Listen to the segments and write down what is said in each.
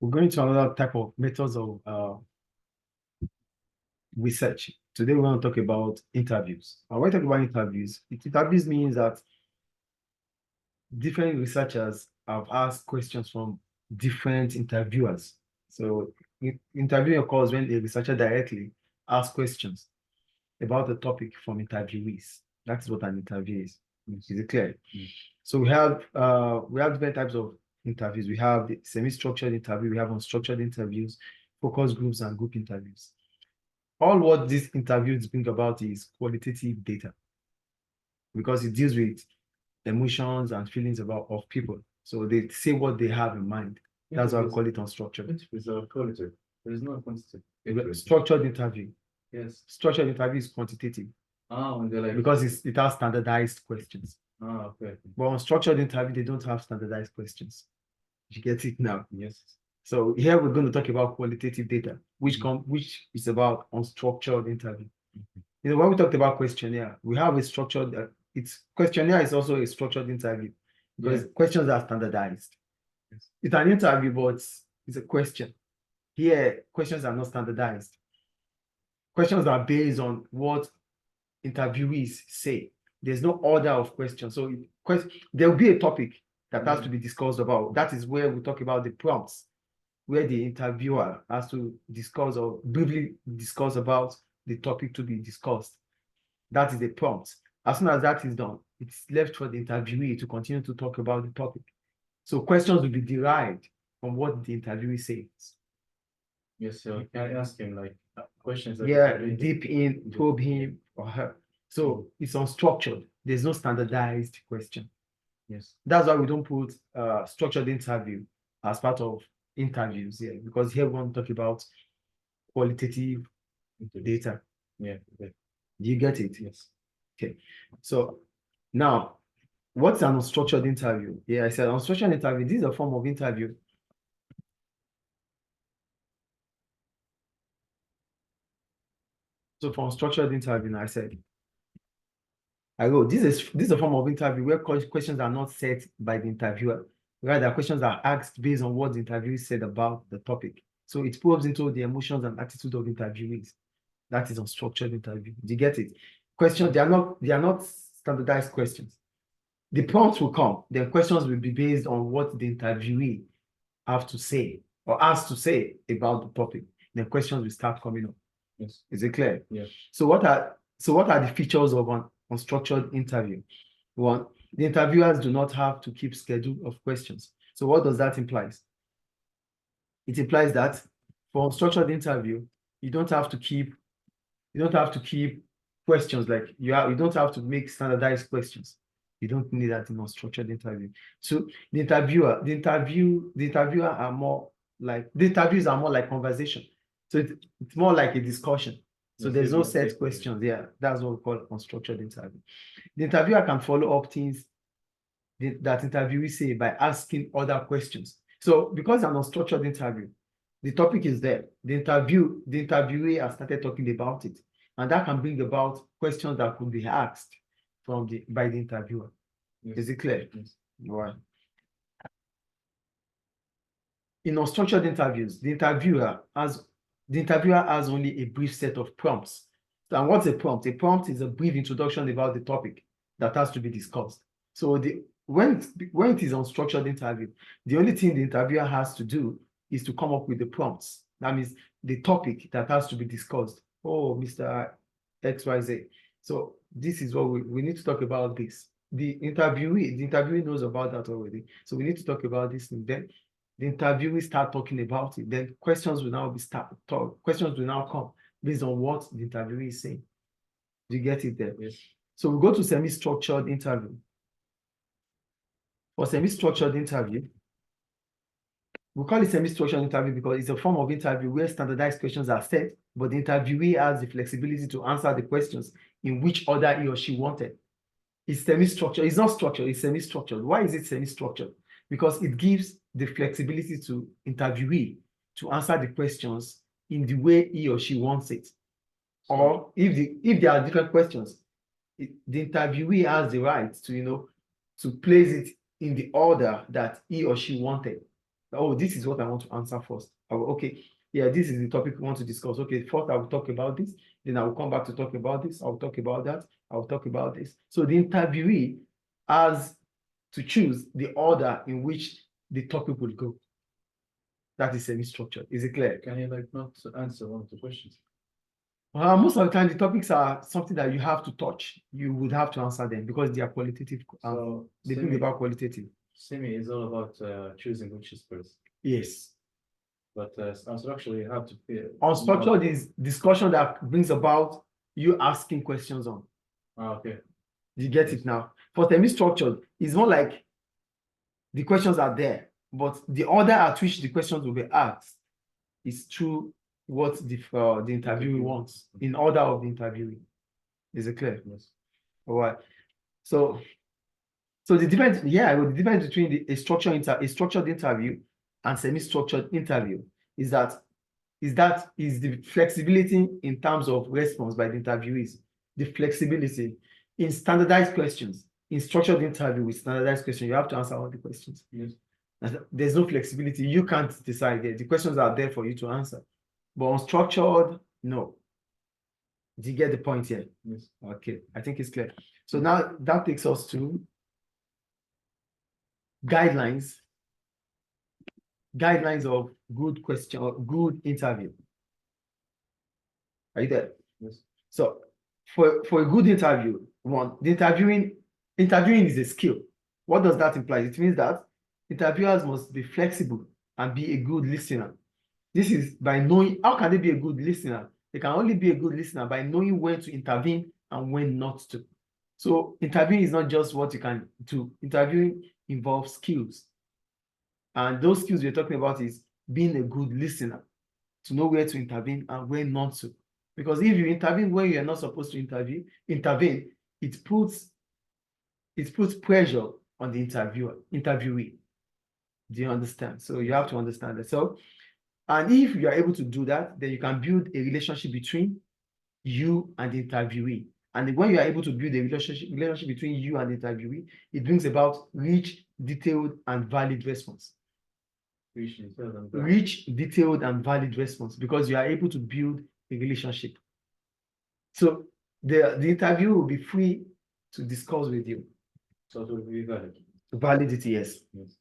We're going to another type of methods of research. Today we want to talk about interviews. And when we talk about interviews, interviews means that different researchers have asked questions from different interviewers. So interviewing occurs when a researcher directly asks questions about the topic from interviewees. That's what an interview is. Is it clear? So we have different types of interviews. We have the semi-structured interview, we have unstructured interviews, focus groups, and group interviews. All what these interviews bring about is qualitative data, because it deals with emotions and feelings of people. So they say what they have in mind. That's why we call it unstructured. It's qualitative. There is no quantitative. Structured interview. Yes. Structured interview is quantitative. When they're like, because it has standardized questions. Okay. But on structured interview, they don't have standardized questions. You get it now? Yes. So here we're going to talk about qualitative data, which is about unstructured interview. You know, when we talked about questionnaire, we have a structured. Questionnaire is also a structured interview because questions are standardized. Yes. It's an interview, but it's a question. Here, questions are not standardized. Questions are based on what interviewees say. There's no order of questions. So there will be a topic that has to be discussed about. That is where we talk about the prompts, where the interviewer has to discuss or briefly discuss about the topic to be discussed. That is the prompt. As soon as that is done, it's left for the interviewee to continue to talk about the topic. So questions will be derived from what the interviewee says. Yes, so can I ask him like questions? Deep in, probe him or her. So it's unstructured. There's no standardized question. Yes. That's why we don't put structured interview as part of interviews here, because here we want to talk about qualitative data. Yeah. Okay. Do you get it? Yes. Okay. So now, what's an unstructured interview? Yeah, I said unstructured interview. This is a form of interview. So for unstructured interview, I said, this is a form of interview where questions are not set by the interviewer. Rather, questions are asked based on what the interviewee said about the topic. So it probes into the emotions and attitude of interviewees. That is unstructured interview. Do you get it? Questions, they are not standardized questions. The prompts will come, then questions will be based on what the interviewee have to say or has to say about the topic. Then questions will start coming up. Yes. Is it clear? Yeah. So what are the features of an unstructured interview? One, the interviewers do not have to keep schedule of questions. So what does that imply? It implies that for unstructured interview, you don't have to keep questions, like you don't have to make standardized questions. You don't need that in unstructured interview. So the interviewer are more like, the interviews are more like conversation. So it's more like a discussion. So there's no set questions. Yeah, that's what we call unstructured interview. The interviewer can follow up things that interviewees say by asking other questions. So because an unstructured interview, the topic is there. The interviewee has started talking about it. And that can bring about questions that could be asked by the interviewer. Yes. Is it clear? Yes. Right. In unstructured interviews, the interviewer has only a brief set of prompts. And what's a prompt? A prompt is a brief introduction about the topic that has to be discussed. So when it is unstructured interview, the only thing the interviewer has to do is to come up with the prompts. That means the topic that has to be discussed. Oh, Mr. XYZ. So this is what we need to talk about this. The interviewee knows about that already. So we need to talk about this, and then the interviewee start talking about it. Then questions will now come based on what the interviewee is saying. Do you get it there? Yes. So we go to semi-structured interview. For semi-structured interview, we call it semi-structured interview because it's a form of interview where standardized questions are set, but the interviewee has the flexibility to answer the questions in which order he or she wanted. It's semi-structured. It's not structured, it's semi-structured. Why is it semi-structured? Because it gives the flexibility to interviewee to answer the questions in the way he or she wants it. Or if there are different questions, the interviewee has the right to place it in the order that he or she wanted. Oh, this is what I want to answer first. Okay, yeah, this is the topic we want to discuss. Okay, first I will talk about this, then I will come back to talk about this. I'll talk about that. I'll talk about this. So the interviewee has to choose the order in which the topic will go. That is semi-structured. Is it clear? Can you like not answer one of the questions? Most of the time, the topics are something that you have to touch. You would have to answer them because they are qualitative. So They bring about qualitative. semi is all about choosing which is first. Yes. But unstructured, you have to be Unstructured is discussion that brings about you asking questions on. okay. You get it now? For semi-structured, it's more like the questions are there, but the order at which the questions will be asked is through what the interviewee wants, in order of the interviewee. Is it clear? Yes. All right. So the difference, the difference between a structured interview and semi-structured interview is the flexibility in terms of response by the interviewees, the flexibility in standardized questions. In structured interview with standardized questions, you have to answer all the questions. Yes. There's no flexibility. You can't decide there. The questions are there for you to answer. But unstructured, no. Do you get the point here? Yes. Okay, I think it's clear. So now that takes us to guidelines of good question or good interview. Are you there? Yes. So for a good interview, the interviewing is a skill. What does that imply? It means that interviewers must be flexible and be a good listener. This is by knowing, how can they be a good listener? They can only be a good listener by knowing when to intervene and when not to. So interviewing is not just what you can do. Interviewing involves skills. And those skills we're talking about is being a good listener, to know where to intervene and when not to. Because if you intervene when you're not supposed to intervene, it puts pressure on the interviewee. Do you understand? So you have to understand that. So, and if you are able to do that, then you can build a relationship between you and the interviewee. And when you are able to build a relationship between you and the interviewee, it brings about rich, detailed, and valid response. Rich, detailed, and valid response, because you are able to build a relationship. So the interview will be free to discuss with you. So it will be valid. Validity, yes. Yes.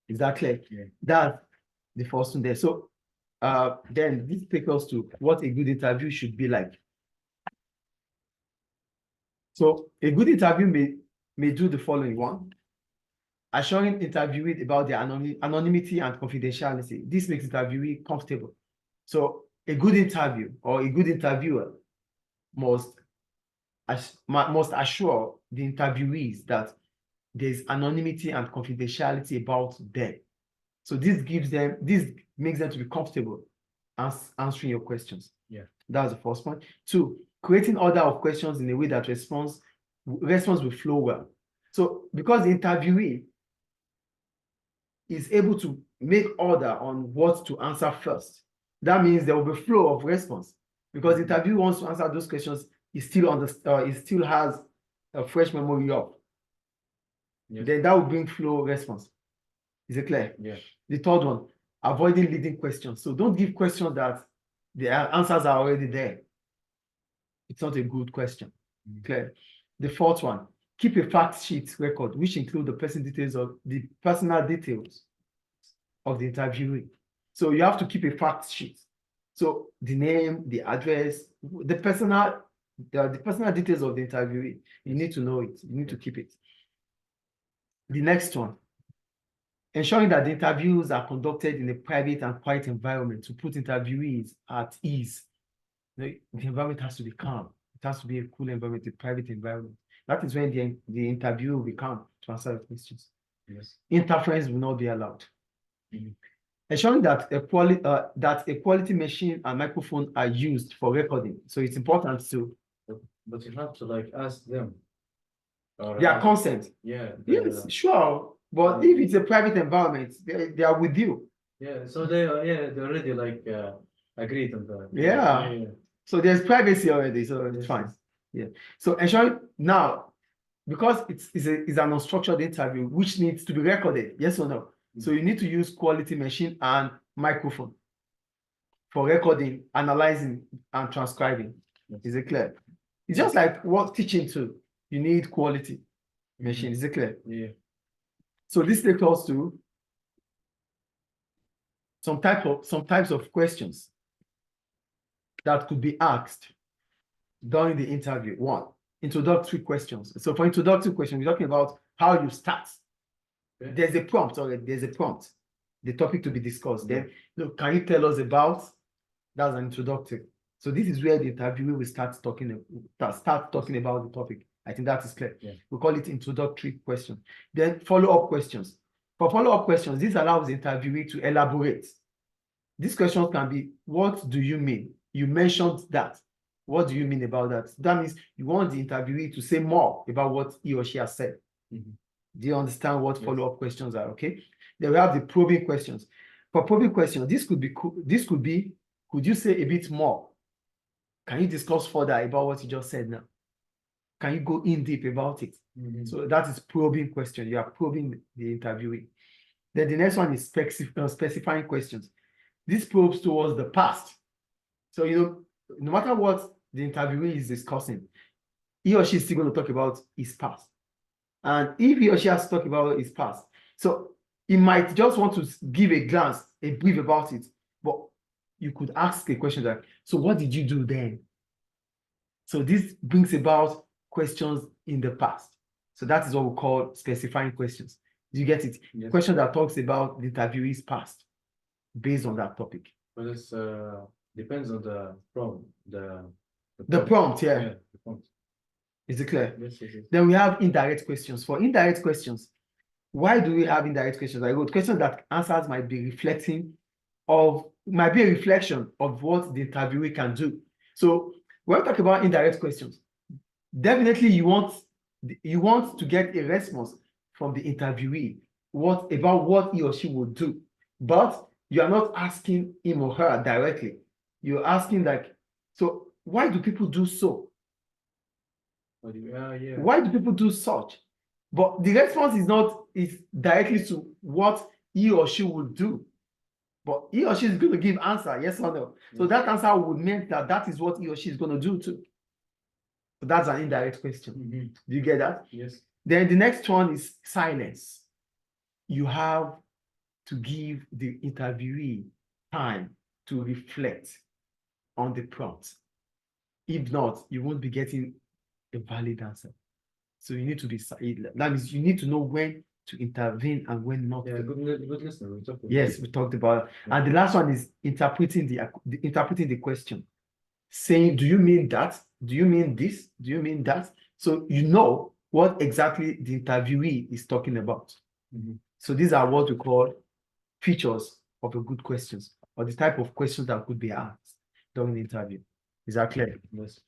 Is that clear? Yeah. That's the first one there. So then this takes us to what a good interview should be like. So a good interview may do the following one: assuring interviewee about their anonymity and confidentiality. This makes interviewee comfortable. So a good interview or a good interviewer must assure the interviewees that there's anonymity and confidentiality about them. So this makes them to be comfortable answering your questions. Yeah. That's the first point. 2, creating order of questions in a way that response will flow well. So because the interviewee is able to make order on what to answer first, that means there will be flow of response, because the interviewer wants to answer those questions. He still has a fresh memory of. Yes. Then that will bring flow response. Is it clear? Yeah. The third one, avoiding leading questions. So don't give questions that the answers are already there. It's not a good question. Clear? The fourth one, keep a fact sheet record, which include the personal details of the interviewee. So you have to keep a fact sheet. So the name, the address, the personal details of the interviewee. You need to know it. You need to keep it. The next one, ensuring that the interviews are conducted in a private and quiet environment to put interviewees at ease. The environment has to be calm. It has to be a cool environment, a private environment. That is when the interview will be calm to answer the questions. Yes. Interference will not be allowed. Ensuring that a quality machine and microphone are used for recording. So it's important to. But you have to like ask them. Their consent. Yeah. Yes, sure. But if it's a private environment, they are with you. Yeah. So they already like agreed on that. Yeah. So there's privacy already, so it's fine. Yeah. So ensuring now, because it's an unstructured interview which needs to be recorded, yes or no? So you need to use quality machine and microphone for recording, analyzing, and transcribing. Yes. Is it clear? It's just like what teaching too. You need quality machine. Mhm. Is it clear? Yeah. So this takes us to some types of questions that could be asked during the interview. One, introductory questions. So for introductory questions, we're talking about how you start. Okay. There's a prompt already. There's a prompt. The topic to be discussed. Yeah. Then, look, can you tell us about? That's an introductory. So this is where the interviewer will start talking about the topic. I think that is clear. Yeah. We call it introductory question. Then follow-up questions. For follow-up questions, this allows the interviewee to elaborate. These questions can be, what do you mean? You mentioned that. What do you mean about that? That means you want the interviewee to say more about what he or she has said. Mhm. Do you understand what Yes. follow-up questions are? Okay. Then we have the probing questions. For probing questions, this could be, could you say a bit more? Can you discuss further about what you just said now? Can you go in deep about it? Mhm. So that is probing question. You are probing the interviewee. Then the next one is specifying questions. This probes towards the past. So, no matter what the interviewee is discussing, he or she is still going to talk about his past. And if he or she has to talk about his past, so he might just want to give a glance, a brief about it, but you could ask a question like, so what did you do then? So this brings about questions in the past. So that is what we call specifying questions. Do you get it? Yes. Question that talks about the interviewee's past based on that topic. But it's depends on the prompt. The prompt, yeah. Yeah, the prompt. Is it clear? Yes, yes, yes. Then we have indirect questions. For indirect questions, why do we have indirect questions? I wrote questions that answers might be a reflection of what the interviewee can do. So when we talk about indirect questions, definitely you want to get a response from the interviewee about what he or she would do, but you are not asking him or her directly. You're asking like, so why do people do so? Yeah. Why do people do such? But the response is directly to what he or she would do. But he or she is going to give answer, yes or no. So that answer would mean that is what he or she is going to do too. So that's an indirect question. Mhm. Do you get that? Yes. Then the next one is silence. You have to give the interviewee time to reflect on the prompt. If not, you won't be getting a valid answer. So you need to be silent. That means you need to know when to intervene and when not Yeah, to. good listener. We talked about Yes, we talked about it. And the last one is interpreting the question. Saying, do you mean that? Do you mean this? Do you mean that? So you know what exactly the interviewee is talking about. Mhm. So these are what we call features of a good questions, or the type of questions that could be asked during the interview. Is that clear? Yes.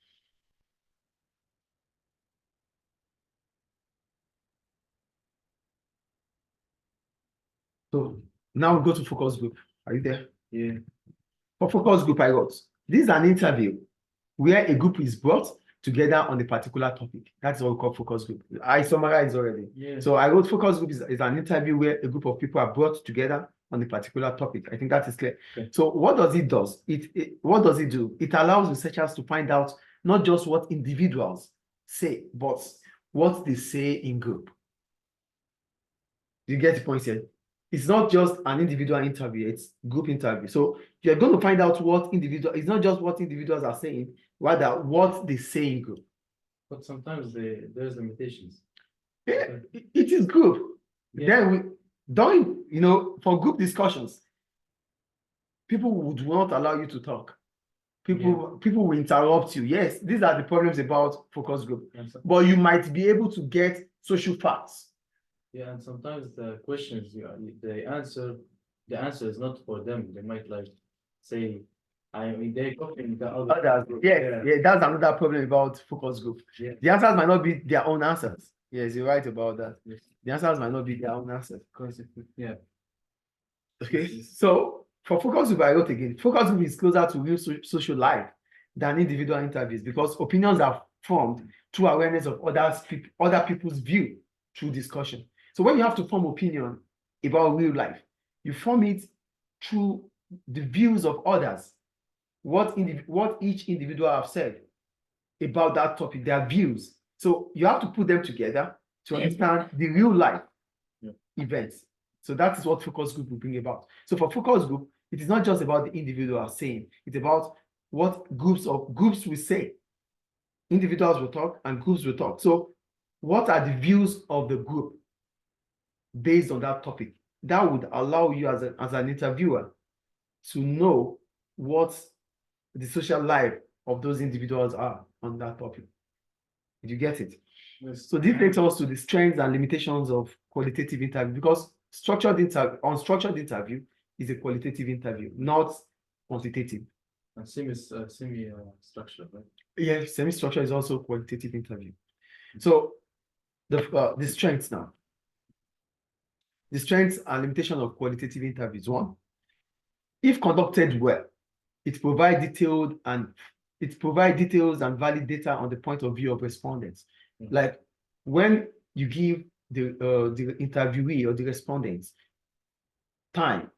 So now we go to focus group. Are you there? Yeah. For focus group, I wrote, this is an interview where a group is brought together on a particular topic. That's what we call focus group. I summarized already. Yeah. So I wrote focus group is an interview where a group of people are brought together on a particular topic. I think that is clear. Okay. So what does it do? What does it do? It allows researchers to find out not just what individuals say, but what they say in group. You get the point here? It's not just an individual interview, it's group interview. So you're going to find out it's not just what individuals are saying, rather what they say in group. But sometimes there's limitations. Yeah, it is group. Yeah. Then for group discussions, people would not allow you to talk. People will interrupt you. Yes, these are the problems about focus group. But you might be able to get social facts. Yeah, and sometimes the questions, the answer is not for them. They might say, they're copying the other Others. group. Yeah, that's another problem about focus group. Yeah. The answers might not be their own answers. Yes, you're right about that. Yes. The answers might not be their own answers. Yeah. Okay, so for focus group, I wrote again, focus group is closer to real social life than individual interviews because opinions are formed through awareness of other people's view through discussion. So when you have to form opinion, about real life. You form it through the views of others, what each individual have said about that topic, their views. So you have to put them together to understand the real life events. So that is what focus group will bring about. So for focus group, it is not just about the individual saying, it's about what groups will say. Individuals will talk and groups will talk. So what are the views of the group based on that topic? That would allow you as an interviewer to know what the social life of those individuals are on that topic. Did you get it? Yes. So this takes us to the strengths and limitations of qualitative interview, because unstructured interview is a qualitative interview, not quantitative. And semi-structured, right? Yeah, semi-structured is also a qualitative interview. So the strengths now. The strengths and limitations of qualitative interviews. One, if conducted well, it provides details and valid data on the point of view of respondents. Like when you give the interviewee or the respondents time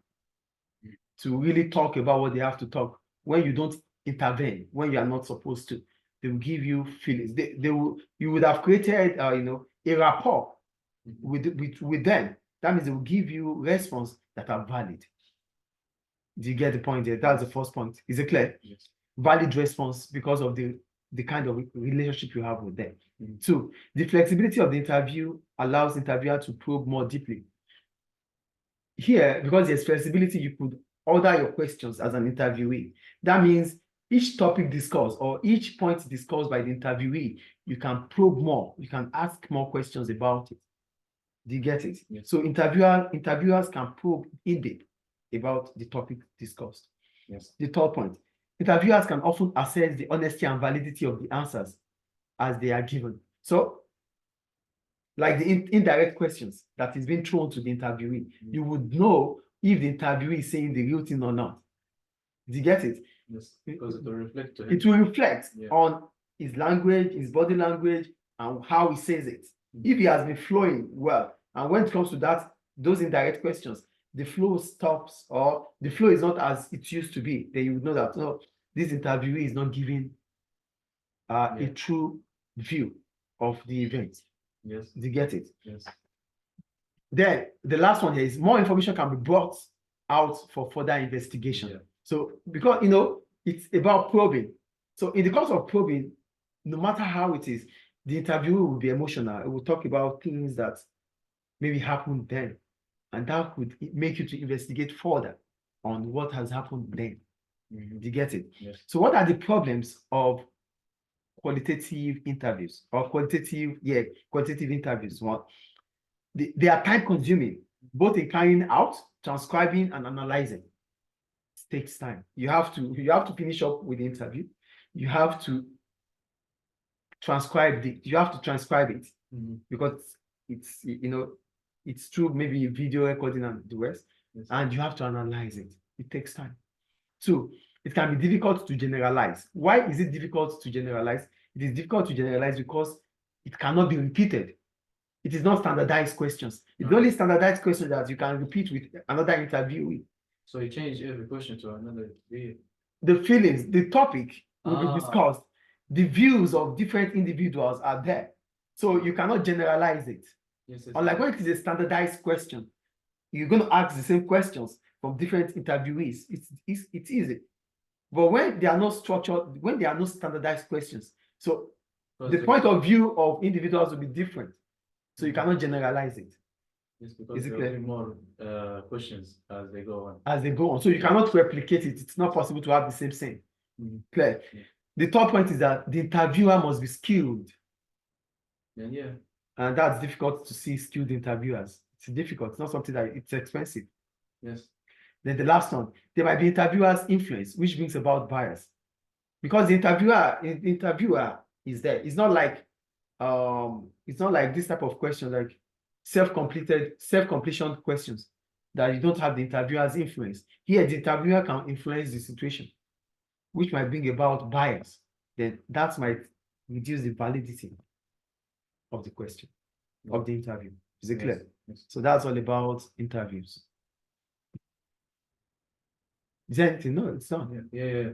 to really talk about what they have to talk, when you don't intervene, when you are not supposed to, they will give you feelings. You would have created a rapport with them. That means they will give you response that are valid. Do you get the point there? That's the first point. Is it clear? Yes. Valid response because of the kind of relationship you have with them. Two, the flexibility of the interview allows the interviewer to probe more deeply. Here, because there's flexibility, you could order your questions as an interviewee. That means each topic discussed or each point discussed by the interviewee, you can probe more. You can ask more questions about it. Do you get it? Yes. So interviewers can probe in depth about the topic discussed. Yes. The third point, interviewers can often assess the honesty and validity of the answers as they are given. So, like the indirect questions that is being thrown to the interviewee, you would know if the interviewee is saying the real thing or not. Do you get it? Yes, because it will reflect to him. It will reflect on his language, his body language, and how he says it. If he has been flowing well, and when it comes to those indirect questions, the flow stops or the flow is not as it used to be, then you would know that no, this interviewee is not giving a true view of the event. Yes. Do you get it? Yes. Then the last one here is more information can be brought out for further investigation. Yeah. So because it's about probing. So in the course of probing, no matter how it is, the interviewer will be emotional. It will talk about things that maybe happened then, and that could make you to investigate further on what has happened then. Do you get it? Yes. So what are the problems of qualitative interviews or qualitative interviews? One, they are time consuming, both in carrying out, transcribing, and analyzing. It takes time. You have to finish up with the interview. You have to transcribe it. Because it's through maybe video recording and the rest, and you have to analyze it. It takes time. Two, it can be difficult to generalize. Why is it difficult to generalize? It is difficult to generalize because it cannot be repeated. It is not standardized questions. It's only standardized questions that you can repeat with another interviewee. So you change every question to another video. The feelings, the topic will be discussed. The views of different individuals are there. So you cannot generalize it. Yes, Unlike when it is a standardized question, you're going to ask the same questions from different interviewees. It's easy. But when they are not structured, when there are no standardized questions, so the point of view of individuals will be different. So you cannot generalize it. Yes, because there will be more questions as they go on. So you cannot replicate it. It's not possible to have the same thing. Clear. Yeah. The third point is that the interviewer must be skilled. Yeah. And that's difficult to see skilled interviewers. It's difficult. It's not something that it's expensive. Yes. Then the last one, there might be interviewers' influence, which brings about bias. Because the interviewer is there. It's not like this type of question, like self-completion questions that you don't have the interviewer's influence. Here, the interviewer can influence the situation, which might bring about bias. Then that might reduce the validity of the question, of the interview. Is it clear? Yes. So that's all about interviews. Is there anything? No, it's not. Yeah.